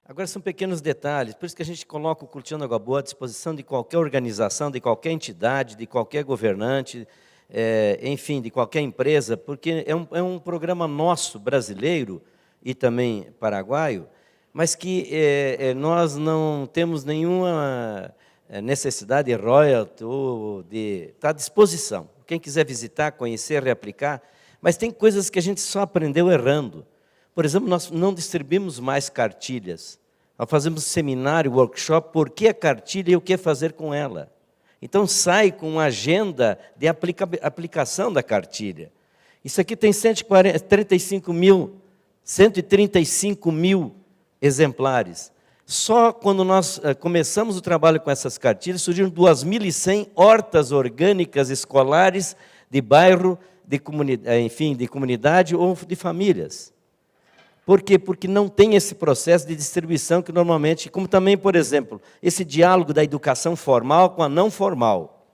Agora, são pequenos detalhes, por isso que a gente coloca o Cultivando Água Boa à disposição de qualquer organização, de qualquer entidade, de qualquer governante, enfim, de qualquer empresa, porque é um programa nosso, brasileiro, e também paraguaio, mas que nós não temos nenhuma necessidade de royalty, ou está à disposição. Quem quiser visitar, conhecer, reaplicar, mas tem coisas que a gente só aprendeu errando. Por exemplo, nós não distribuímos mais cartilhas. Nós fazemos seminário, workshop, por que a cartilha e o que fazer com ela. Então, sai com uma agenda de aplicação da cartilha. Isso aqui tem 135 mil exemplares. Só quando nós começamos o trabalho com essas cartilhas, surgiram 2.100 hortas orgânicas escolares de bairro, enfim, de comunidade ou de famílias. Por quê? Porque não tem esse processo de distribuição que normalmente, como também, por exemplo, esse diálogo da educação formal com a não formal.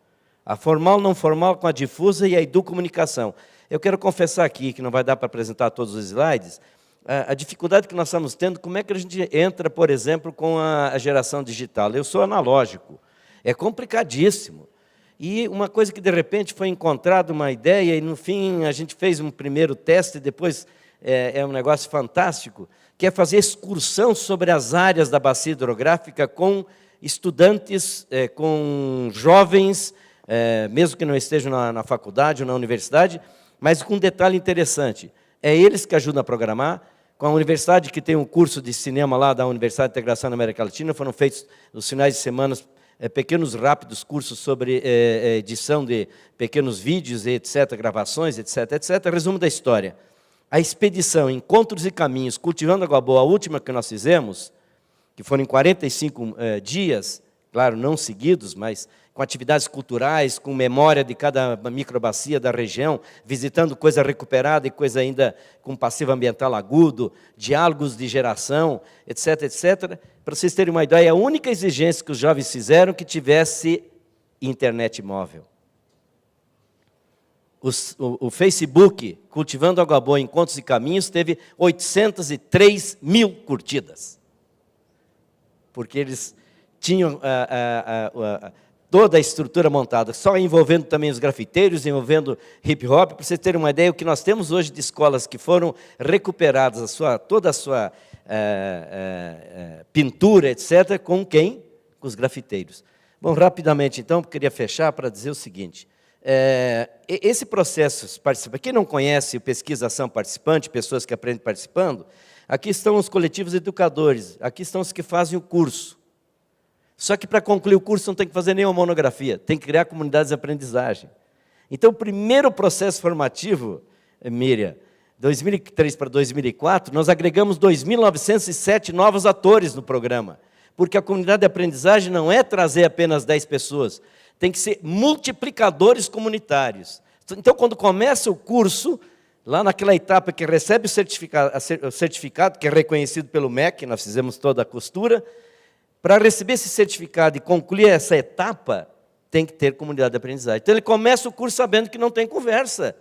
A formal, não formal com a difusa e a educomunicação. Eu quero confessar aqui, que não vai dar para apresentar todos os slides, a dificuldade que nós estamos tendo, como é que a gente entra, por exemplo, com a geração digital. Eu sou analógico, é complicadíssimo. E uma coisa que, de repente, foi encontrada uma ideia, e, no fim, a gente fez um primeiro teste, e depois é um negócio fantástico, que é fazer excursão sobre as áreas da bacia hidrográfica com estudantes, com jovens, mesmo que não estejam na faculdade ou na universidade, mas com um detalhe interessante. É eles que ajudam a programar. Com a universidade, que tem um curso de cinema lá da Universidade de Integração na América Latina, foram feitos, nos finais de semana, pequenos, rápidos cursos sobre edição de pequenos vídeos, etc., gravações, etc., etc. Resumo da história. A expedição Encontros e Caminhos, Cultivando Água Boa, a última que nós fizemos, que foram em 45 dias, claro, não seguidos, mas com atividades culturais, com memória de cada microbacia da região, visitando coisa recuperada e coisa ainda com passivo ambiental agudo, diálogos de geração, etc., etc. Para vocês terem uma ideia, a única exigência que os jovens fizeram que tivesse internet móvel. O Facebook, Cultivando Água Boa, Encontros e Caminhos, teve 803 mil curtidas. Porque eles tinham toda a estrutura montada, só envolvendo também os grafiteiros, envolvendo hip-hop. Para vocês terem uma ideia, o que nós temos hoje de escolas que foram recuperadas, toda a sua pintura, etc., com quem? Com os grafiteiros. Bom, rapidamente, então, eu queria fechar para dizer o seguinte. Esse processo participante, quem não conhece o Pesquisa Ação Participante, pessoas que aprendem participando, aqui estão os coletivos educadores, aqui estão os que fazem o curso. Só que para concluir o curso não tem que fazer nenhuma monografia, tem que criar comunidades de aprendizagem. Então, o primeiro processo formativo, Miriam, 2003 para 2004, nós agregamos 2.907 novos atores no programa, porque a comunidade de aprendizagem não é trazer apenas 10 pessoas, tem que ser multiplicadores comunitários. Então, quando começa o curso, lá naquela etapa que recebe o certificado, que é reconhecido pelo MEC, nós fizemos toda a costura, para receber esse certificado e concluir essa etapa, tem que ter comunidade de aprendizagem. Então, ele começa o curso sabendo que não tem conversa.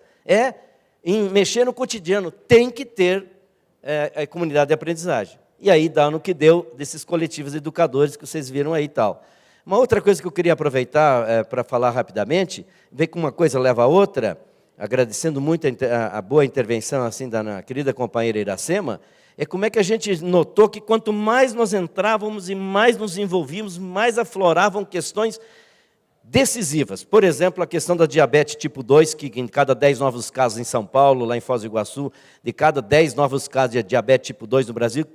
Em mexer no cotidiano, tem que ter comunidade de aprendizagem. E aí dá no que deu desses coletivos educadores que vocês viram aí e tal. Uma outra coisa que eu queria aproveitar para falar rapidamente, ver que uma coisa leva a outra, agradecendo muito a boa intervenção assim, da querida companheira Iracema, é como é que a gente notou que quanto mais nós entrávamos e mais nos envolvíamos, mais afloravam questões decisivas. Por exemplo, a questão da diabetes tipo 2, que em cada 10 novos casos em São Paulo, lá em Foz do Iguaçu, de cada 10 novos casos de diabetes tipo 2 no Brasil,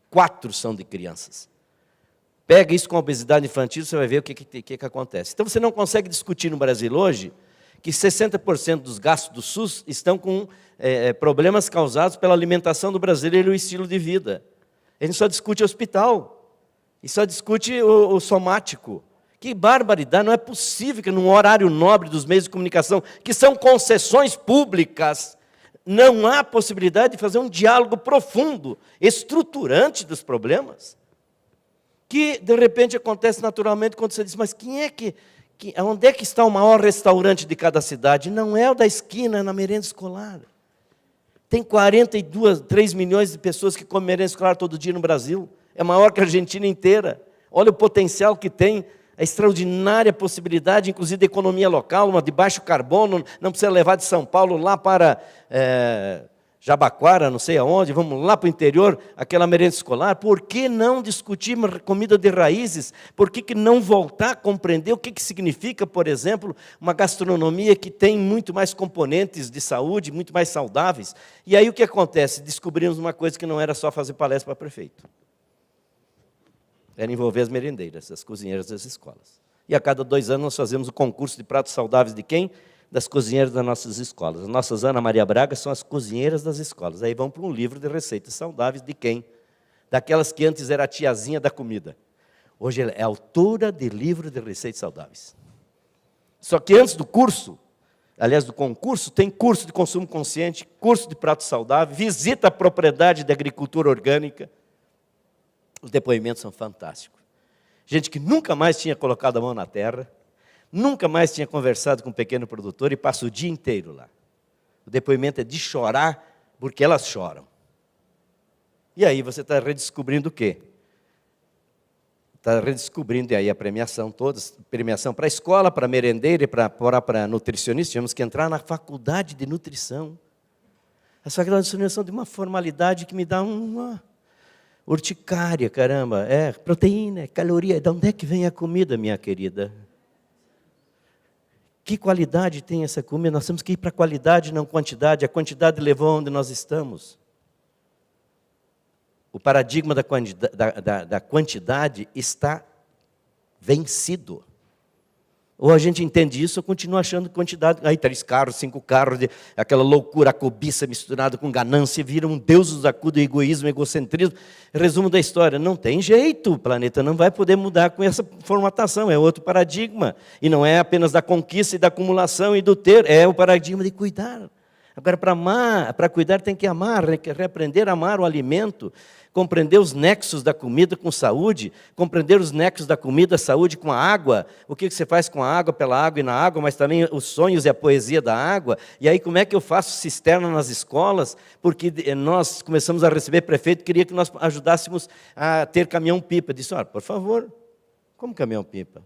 4 são de crianças. Pega isso com a obesidade infantil, você vai ver o que acontece. Então, você não consegue discutir no Brasil hoje que 60% dos gastos do SUS estão com problemas causados pela alimentação do brasileiro e o estilo de vida. A gente só discute hospital, e só discute o somático. Que barbaridade, não é possível que num horário nobre dos meios de comunicação, que são concessões públicas, não há possibilidade de fazer um diálogo profundo, estruturante dos problemas. Que, de repente, acontece naturalmente quando você diz, mas onde é que está o maior restaurante de cada cidade? Não é o da esquina, é na merenda escolar. Tem 3 milhões de pessoas que comem merenda escolar todo dia no Brasil. é maior que a Argentina inteira. Olha o potencial que tem, a extraordinária possibilidade, inclusive, de economia local, uma de baixo carbono, não precisa levar de São Paulo lá para Jabaquara, não sei aonde, vamos lá para o interior, aquela merenda escolar. Por que não discutir comida de raízes? Por que não voltar a compreender o que significa, por exemplo, uma gastronomia que tem muito mais componentes de saúde, muito mais saudáveis? E aí o que acontece? Descobrimos uma coisa que não era só fazer palestra para prefeito. Era envolver as merendeiras, as cozinheiras das escolas. E a cada 2 anos nós fazemos o concurso de pratos saudáveis de quem? Das cozinheiras das nossas escolas. As nossas Ana Maria Braga são as cozinheiras das escolas. Aí vão para um livro de receitas saudáveis de quem? Daquelas que antes era a tiazinha da comida. Hoje ela é autora de livro de receitas saudáveis. Só que antes do curso, aliás, do concurso, tem curso de consumo consciente, curso de prato saudável, visita a propriedade de agricultura orgânica. Os depoimentos são fantásticos. Gente que nunca mais tinha colocado a mão na terra, nunca mais tinha conversado com um pequeno produtor e passa o dia inteiro lá. O depoimento é de chorar, porque elas choram. E aí você está redescobrindo o quê? Está redescobrindo, e aí a premiação toda, premiação para a escola, para a merendeira e para nutricionista. Tivemos que entrar na faculdade de nutrição. A faculdade de nutrição de uma formalidade que me dá uma urticária, caramba. É proteína, é caloria. De onde é que vem a comida, minha querida? Que qualidade tem essa comida? Nós temos que ir para a qualidade, não quantidade. A quantidade levou onde nós estamos. O paradigma da quantidade está vencido. Ou a gente entende isso, ou continua achando quantidade. Aí 3 carros, 5 carros, aquela loucura, a cobiça misturada com ganância, vira um Deus nos acuda, egoísmo, egocentrismo. Resumo da história, não tem jeito, o planeta não vai poder mudar com essa formatação, é outro paradigma. E não é apenas da conquista e da acumulação e do ter, é o paradigma de cuidar. Agora, para amar, para cuidar tem que amar, reaprender a amar o alimento, compreender os nexos da comida com saúde, compreender os nexos da comida, saúde com a água, o que você faz com a água, pela água e na água, mas também os sonhos e a poesia da água. E aí como é que eu faço cisterna nas escolas? Porque nós começamos a receber prefeito, queria que nós ajudássemos a ter caminhão-pipa. Disse, olha, por favor, como caminhão-pipa?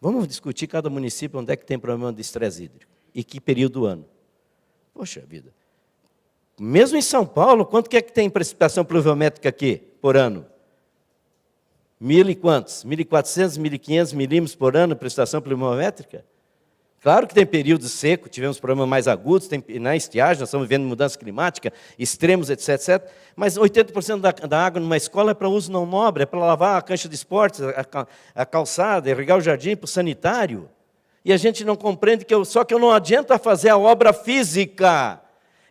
Vamos discutir cada município onde é que tem problema de estresse hídrico e que período do ano. Poxa vida. Mesmo em São Paulo, quanto que é que tem precipitação pluviométrica aqui, por ano? 1.000 e quantos? 1.400, 1.500 milímetros por ano, precipitação pluviométrica? Claro que tem período seco, tivemos problemas mais agudos, tem na estiagem, nós estamos vivendo mudança climática, extremos, etc, etc. Mas 80% da água numa escola é para uso não nobre, é para lavar a cancha de esportes, a calçada, irrigar o jardim para o sanitário. E a gente não compreende só que eu não adianta fazer a obra física.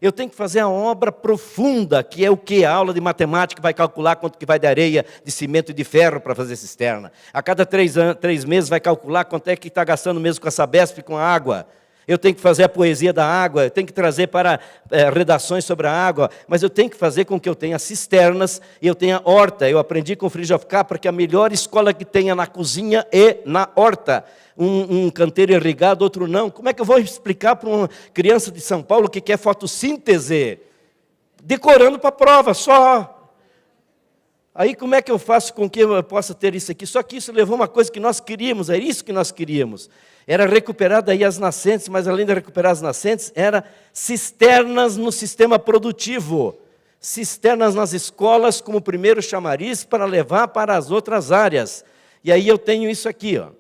Eu tenho que fazer a obra profunda, que é o que? A aula de matemática vai calcular quanto que vai de areia, de cimento e de ferro para fazer cisterna. A cada 3 meses vai calcular quanto é que está gastando mesmo com a Sabesp e com a água. Eu tenho que fazer a poesia da água, eu tenho que trazer para redações sobre a água, mas eu tenho que fazer com que eu tenha cisternas e eu tenha horta. Eu aprendi com o Fridtjof Capra que a melhor escola que tenha na cozinha e na horta. Um canteiro irrigado, outro não. Como é que eu vou explicar para uma criança de São Paulo que quer fotossíntese? Decorando para a prova, só. Aí como é que eu faço com que eu possa ter isso aqui? Só que isso levou uma coisa que nós queríamos, era isso que nós queríamos. Era recuperar daí as nascentes, mas além de recuperar as nascentes, era cisternas no sistema produtivo. Cisternas nas escolas como primeiro chamariz para levar para as outras áreas. E aí eu tenho isso aqui, ó.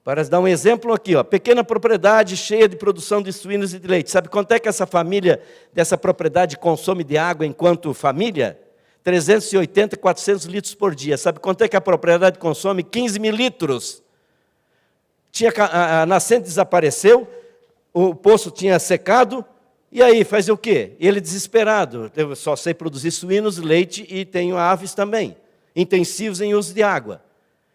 Para dar um exemplo aqui, ó, pequena propriedade cheia de produção de suínos e de leite. Sabe quanto é que essa família dessa propriedade consome de água enquanto família? 380, 400 litros por dia. Sabe quanto é que a propriedade consome? 15 mil litros. A nascente desapareceu, o poço tinha secado, e aí faz o quê? Ele desesperado. Eu só sei produzir suínos, leite e tenho aves também, intensivos em uso de água.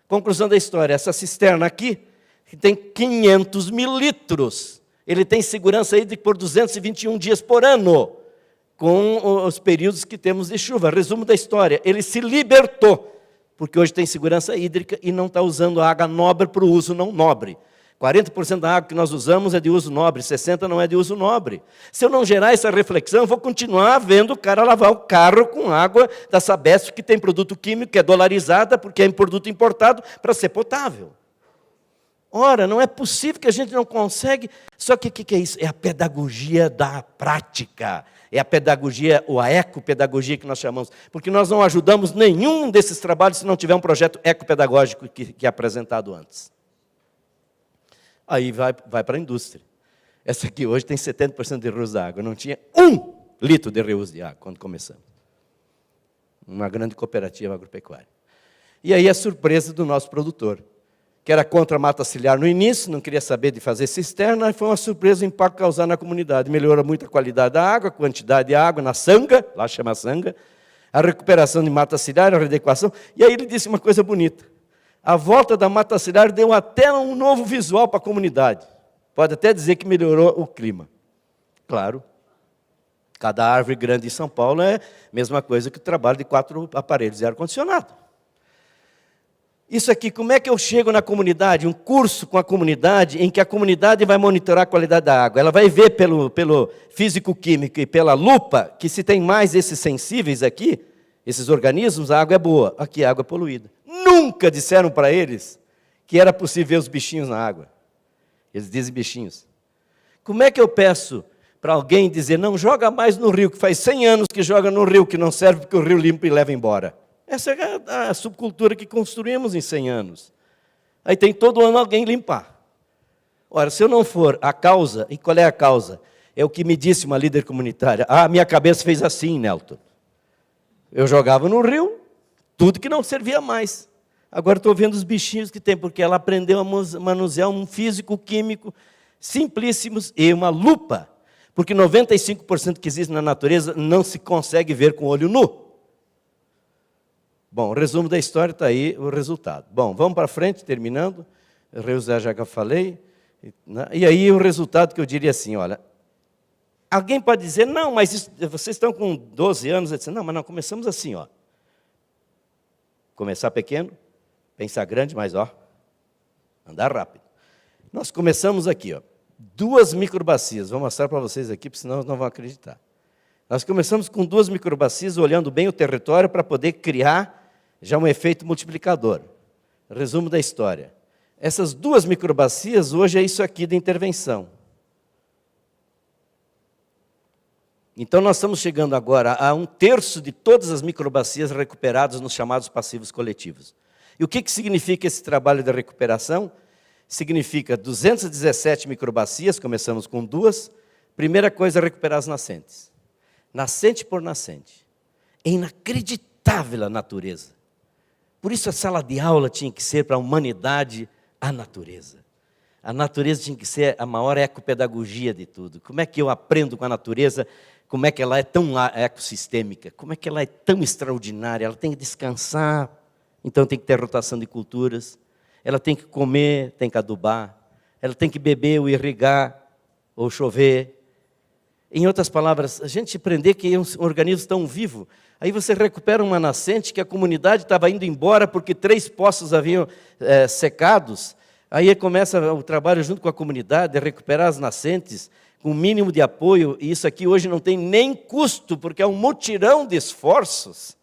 Conclusão da história, essa cisterna aqui, que tem 500 mil litros. Ele tem segurança hídrica por 221 dias por ano, com os períodos que temos de chuva. Resumo da história, ele se libertou, porque hoje tem segurança hídrica e não está usando a água nobre para o uso não nobre. 40% da água que nós usamos é de uso nobre, 60% não é de uso nobre. Se eu não gerar essa reflexão, eu vou continuar vendo o cara lavar o carro com água da Sabesp, que tem produto químico, que é dolarizada, porque é um produto importado, para ser potável. Ora, não é possível que a gente não consegue. Só que o que é isso? É a pedagogia da prática. É a pedagogia, ou a ecopedagogia que nós chamamos. Porque nós não ajudamos nenhum desses trabalhos se não tiver um projeto ecopedagógico que é apresentado antes. Aí vai para a indústria. Essa aqui hoje tem 70% de reuso da água. Não tinha 1 litro de reuso de água quando começamos. Uma grande cooperativa agropecuária. E aí a surpresa do nosso produtor, que era contra a mata ciliar no início, não queria saber de fazer cisterna, e foi uma surpresa o impacto causado na comunidade. Melhorou muito a qualidade da água, a quantidade de água na sanga, lá chama sanga, a recuperação de mata ciliar, a readequação. E aí ele disse uma coisa bonita. A volta da mata ciliar deu até um novo visual para a comunidade. Pode até dizer que melhorou o clima. Claro, cada árvore grande em São Paulo é a mesma coisa que o trabalho de 4 aparelhos de ar-condicionado. Isso aqui, como é que eu chego na comunidade? Um curso com a comunidade, em que a comunidade vai monitorar a qualidade da água. Ela vai ver pelo físico-químico e pela lupa, que se tem mais esses sensíveis aqui, esses organismos, a água é boa. Aqui a água é poluída. Nunca disseram para eles que era possível ver os bichinhos na água. Eles dizem bichinhos. Como é que eu peço para alguém dizer, não joga mais no rio, que faz 100 anos que joga no rio, que não serve porque o rio limpa e leva embora? Essa é a subcultura que construímos em 100 anos. Aí tem todo ano alguém limpar. Ora, se eu não for a causa, e qual é a causa? É o que me disse uma líder comunitária. Ah, minha cabeça fez assim, Nelton. Eu jogava no rio, tudo que não servia mais. Agora estou vendo os bichinhos que tem, porque ela aprendeu a manusear um físico-químico simplíssimos e uma lupa. Porque 95% que existe na natureza não se consegue ver com o olho nu. Bom, o resumo da história está aí, o resultado. Bom, vamos para frente, terminando. Reusar já que eu falei. E aí o resultado que eu diria assim, olha, alguém pode dizer, não, mas isso, vocês estão com 12 anos, eu disse, não, mas não, começamos assim, ó. Começar pequeno, pensar grande, mas ó, andar rápido. Nós começamos aqui, ó, 2 microbacias, vou mostrar para vocês aqui, porque senão não vão acreditar. Nós começamos com 2 microbacias, olhando bem o território para poder criar já um efeito multiplicador. Resumo da história. Essas 2 microbacias, hoje é isso aqui de intervenção. Então, nós estamos chegando agora a 1/3 de todas as microbacias recuperadas nos chamados passivos coletivos. E o que significa esse trabalho de recuperação? Significa 217 microbacias, começamos com 2. Primeira coisa é recuperar as nascentes. Nascente por nascente. É inacreditável a natureza. Por isso a sala de aula tinha que ser para a humanidade a natureza. A natureza tinha que ser a maior ecopedagogia de tudo. Como é que eu aprendo com a natureza? Como é que ela é tão ecossistêmica? Como é que ela é tão extraordinária? Ela tem que descansar, então tem que ter rotação de culturas. Ela tem que comer, tem que adubar. Ela tem que beber ou irrigar, ou chover. Em outras palavras, a gente aprender que é um organismo tão vivo. Aí você recupera uma nascente que a comunidade estava indo embora porque 3 poços haviam secados. Aí começa o trabalho junto com a comunidade, de recuperar as nascentes, com o mínimo de apoio. E isso aqui hoje não tem nem custo, porque é um mutirão de esforços.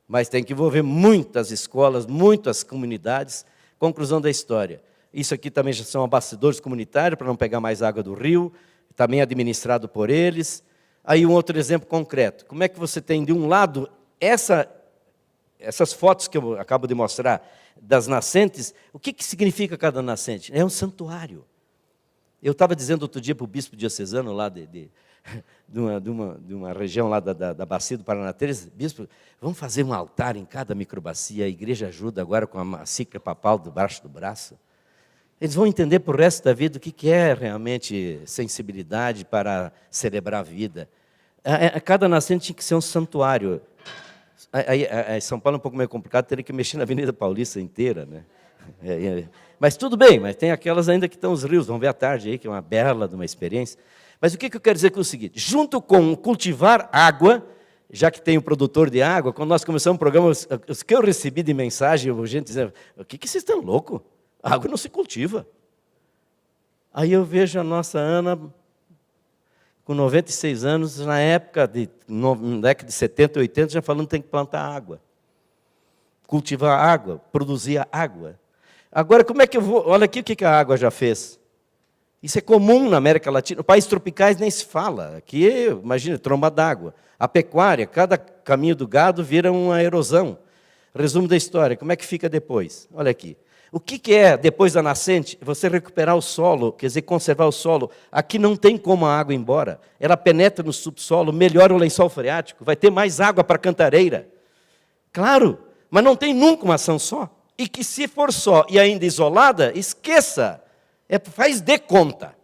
Mas tem que envolver muitas escolas, muitas comunidades. Conclusão da história. Isso aqui também já são abastecedores comunitários, para não pegar mais água do rio, também administrado por eles. Aí um outro exemplo concreto. Como é que você tem, de um lado, essas fotos que eu acabo de mostrar, das nascentes, o que significa cada nascente? É um santuário. Eu estava dizendo outro dia para o bispo diocesano lá de uma região lá da bacia do Paraná 13, bispo, vamos fazer um altar em cada microbacia, a igreja ajuda agora com a xícara papal debaixo do braço. Eles vão entender para o resto da vida o que é realmente sensibilidade para celebrar a vida. Cada nascente tinha que ser um santuário. São Paulo é um pouco meio complicado, teria que mexer na Avenida Paulista inteira, né? Mas tudo bem, mas tem aquelas ainda que estão os rios, vamos ver à tarde aí, que é uma bela de uma experiência. Mas o que eu quero dizer com o seguinte, junto com cultivar água, já que tem o produtor de água, quando nós começamos o programa, os que eu recebi de mensagem, gente dizendo, o que vocês estão loucos? A água não se cultiva. Aí eu vejo a nossa Ana, com 96 anos, na década de 70, 80, já falando que tem que plantar água. Cultivar água, produzir água. Agora, como é que eu vou... Olha aqui o que a água já fez. Isso é comum na América Latina. Países tropicais nem se fala. Aqui, imagina, tromba d'água. A pecuária, cada caminho do gado vira uma erosão. Resumo da história, como é que fica depois? Olha aqui. O que é, depois da nascente, você recuperar o solo, quer dizer, conservar o solo. Aqui não tem como a água ir embora. Ela penetra no subsolo, melhora o lençol freático, vai ter mais água para a cantareira. Claro, mas não tem nunca uma ação só. E que se for só e ainda isolada, esqueça. Faz de conta.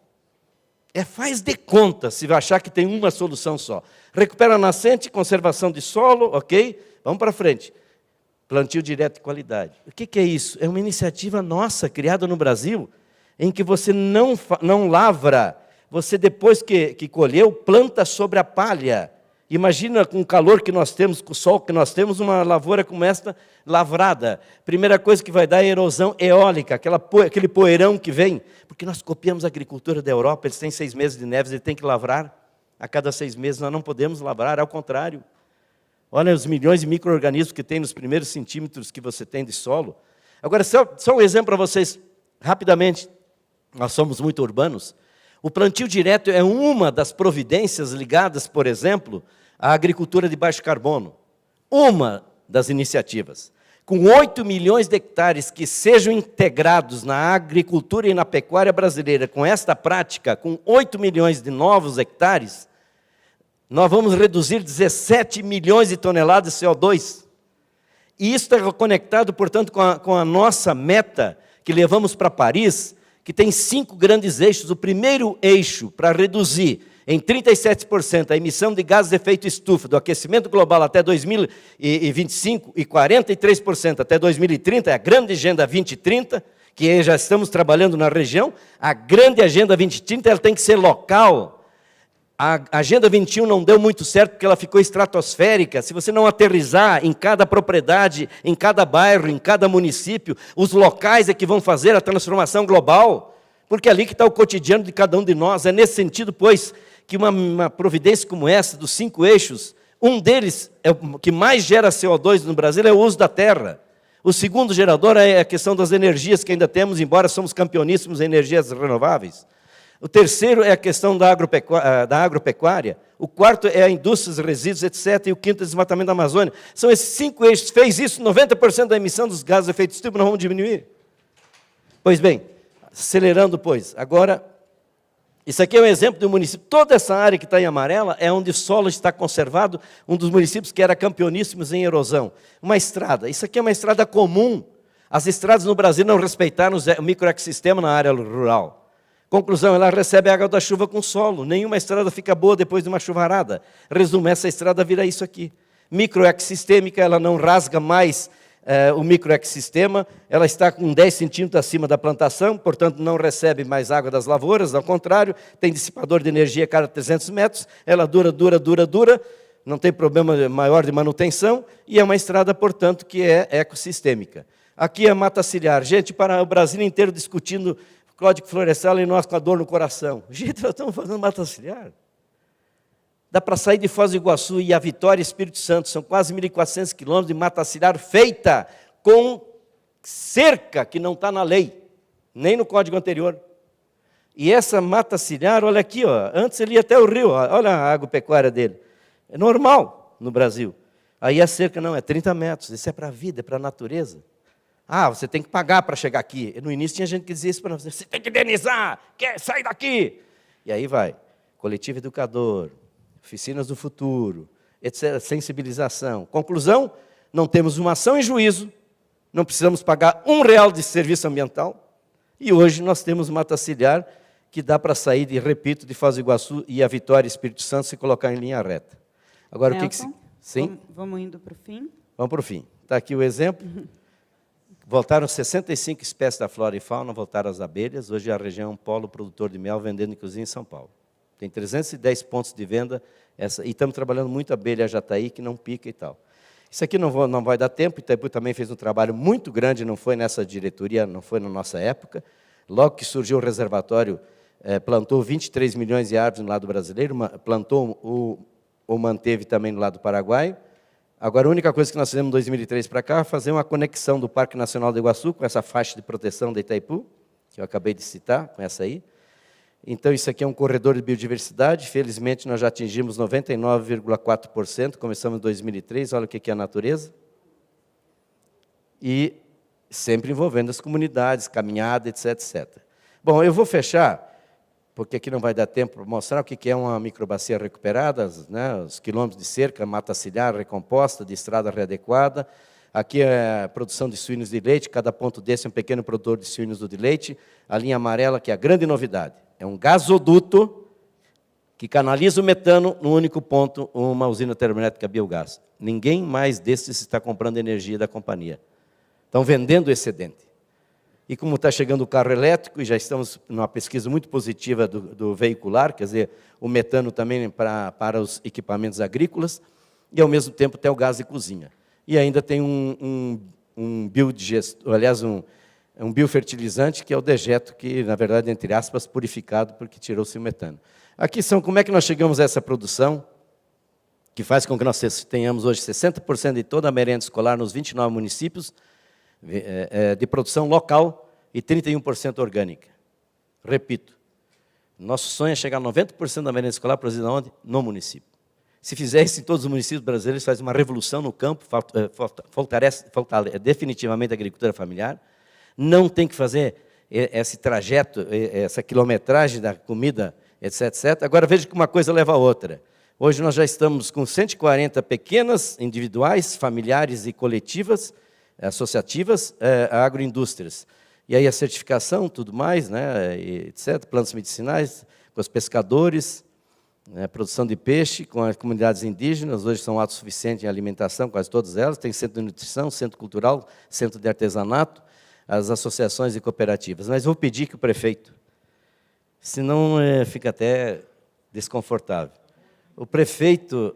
Faz de conta se vai achar que tem uma solução só. Recupera a nascente, conservação de solo, ok? Vamos para frente. Plantio direto de qualidade. O que é isso? É uma iniciativa nossa, criada no Brasil, em que você não lavra, você depois que colheu, planta sobre a palha. Imagina com o calor que nós temos, com o sol que nós temos, uma lavoura como esta lavrada. Primeira coisa que vai dar é erosão eólica, aquele poeirão que vem. Porque nós copiamos a agricultura da Europa, eles têm 6 meses de neves, eles têm que lavrar. A cada 6 meses nós não podemos lavrar, ao contrário. Olha os milhões de micro-organismos que tem nos primeiros centímetros que você tem de solo. Agora, só um exemplo para vocês, rapidamente. Nós somos muito urbanos. O plantio direto é uma das providências ligadas, por exemplo, à agricultura de baixo carbono. Uma das iniciativas. Com 8 milhões de hectares que sejam integrados na agricultura e na pecuária brasileira, com esta prática, com 8 milhões de novos hectares, nós vamos reduzir 17 milhões de toneladas de CO2. E isso está conectado, portanto, com a nossa meta que levamos para Paris, que tem 5 grandes eixos. O primeiro eixo, para reduzir em 37% a emissão de gases de efeito estufa do aquecimento global até 2025 e 43% até 2030, é a grande Agenda 2030, que já estamos trabalhando na região. A grande Agenda 2030 ela tem que ser local. A Agenda 21 não deu muito certo porque ela ficou estratosférica. Se você não aterrizar em cada propriedade, em cada bairro, em cada município, os locais é que vão fazer a transformação global, porque é ali que está o cotidiano de cada um de nós. É nesse sentido, pois, que uma providência como essa, dos 5 eixos, um deles, o que mais gera CO2 no Brasil, é o uso da terra. O segundo gerador é a questão das energias que ainda temos, embora somos campeoníssimos em energias renováveis. O terceiro é a questão da agropecuária. O quarto é a indústria, resíduos, etc. E o quinto é o desmatamento da Amazônia. São esses 5 eixos. Fez isso, 90% da emissão dos gases de efeito estufa, nós vamos diminuir. Pois bem, acelerando, pois. Agora, isso aqui é um exemplo de um município. Toda essa área que está em amarela é onde o solo está conservado, um dos municípios que era campeoníssimos em erosão. Uma estrada. Isso aqui é uma estrada comum. As estradas no Brasil não respeitaram o microecossistema na área rural. Conclusão, ela recebe a água da chuva com solo. Nenhuma estrada fica boa depois de uma chuvarada. Resumo, essa estrada vira isso aqui. Microecossistêmica, ela não rasga mais o microecossistema, ela está com 10 centímetros acima da plantação, portanto não recebe mais água das lavouras, ao contrário, tem dissipador de energia a cada 300 metros, ela dura, não tem problema maior de manutenção, e é uma estrada, portanto, que é ecossistêmica. Aqui é a mata ciliar. Gente, para o Brasil inteiro discutindo Código Florestal e nós com a dor no coração. Gente, nós estamos fazendo mata ciliar. Dá para sair de Foz do Iguaçu e a Vitória e Espírito Santo, são quase 1.400 quilômetros de mata ciliar feita com cerca que não está na lei, nem no código anterior. E essa mata ciliar, olha aqui, ó, antes ele ia até o rio, ó, olha a agropecuária dele. É normal no Brasil. Aí a cerca não, é 30 metros, isso é para a vida, é para a natureza. Ah, você tem que pagar para chegar aqui. No início tinha gente que dizia isso para nós, você tem que indenizar, sai daqui. E aí vai, coletivo educador, oficinas do futuro, etc., sensibilização. Conclusão, não temos uma ação em juízo, não precisamos pagar R$1 de serviço ambiental, e hoje nós temos mata ciliar que dá para sair, repito, de Foz do Iguaçu e a Vitória e Espírito Santo se colocar em linha reta. Agora, Nelson, o que se... Sim? Vamos indo para o fim? Vamos para o fim. Está aqui o exemplo. Voltaram 65 espécies da flora e fauna, voltaram as abelhas. Hoje a região é um polo produtor de mel, vendendo inclusive em São Paulo. Tem 310 pontos de venda, e estamos trabalhando muito a abelha jataí, que não pica e tal. Isso aqui não vai dar tempo, Itaipu também fez um trabalho muito grande, não foi nessa diretoria, não foi na nossa época. Logo que surgiu o reservatório, plantou 23 milhões de árvores no lado brasileiro, plantou ou manteve também no lado do Paraguai. Agora, a única coisa que nós fizemos em 2003 para cá é fazer uma conexão do Parque Nacional do Iguaçu com essa faixa de proteção da Itaipu, que eu acabei de citar, com essa aí. Então, isso aqui é um corredor de biodiversidade. Felizmente, nós já atingimos 99,4%. Começamos em 2003, olha o que é a natureza. E sempre envolvendo as comunidades, caminhada, etc, etc. Bom, eu vou fechar, porque aqui não vai dar tempo para mostrar o que é uma microbacia recuperada, né, os quilômetros de cerca, mata ciliar recomposta, de estrada readequada. Aqui é a produção de suínos de leite, cada ponto desse é um pequeno produtor de suínos de leite. A linha amarela, que é a grande novidade, é um gasoduto que canaliza o metano no único ponto, uma usina termoelétrica biogás. Ninguém mais desses está comprando energia da companhia. Estão vendendo o excedente. E como está chegando o carro elétrico, e já estamos numa pesquisa muito positiva do veicular, quer dizer, o metano também para os equipamentos agrícolas, e ao mesmo tempo tem o gás de cozinha. E ainda tem um biodigestor, aliás, um biofertilizante, que é o dejeto, que, na verdade, entre aspas, purificado, porque tirou-se o metano. Aqui são como é que nós chegamos a essa produção, que faz com que nós tenhamos hoje 60% de toda a merenda escolar nos 29 municípios, de produção local e 31% orgânica. Repito, nosso sonho é chegar a 90% da merenda escolar produzida onde? No município. Se fizer isso em todos os municípios brasileiros, faz uma revolução no campo, fortalece definitivamente a agricultura familiar. Não tem que fazer esse trajeto, essa quilometragem da comida, etc, etc. Agora, veja que uma coisa leva a outra. Hoje nós já estamos com 140 pequenas, individuais, familiares e coletivas, associativas, agroindústrias. E aí a certificação, tudo mais, né, etc., plantas medicinais, com os pescadores, produção de peixe, com as comunidades indígenas, hoje são autossuficientes em alimentação, quase todas elas, tem centro de nutrição, centro cultural, centro de artesanato, as associações e cooperativas. Mas vou pedir que o prefeito, senão fica até desconfortável. O prefeito,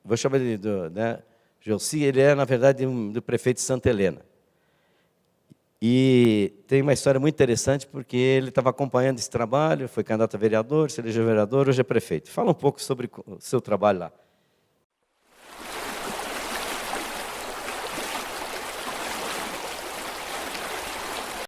vou chamar ele de Gelsi, ele é, na verdade, do prefeito de Santa Helena. E tem uma história muito interessante, porque ele estava acompanhando esse trabalho, foi candidato a vereador, se elegeu vereador, hoje é prefeito. Fala um pouco sobre o seu trabalho lá.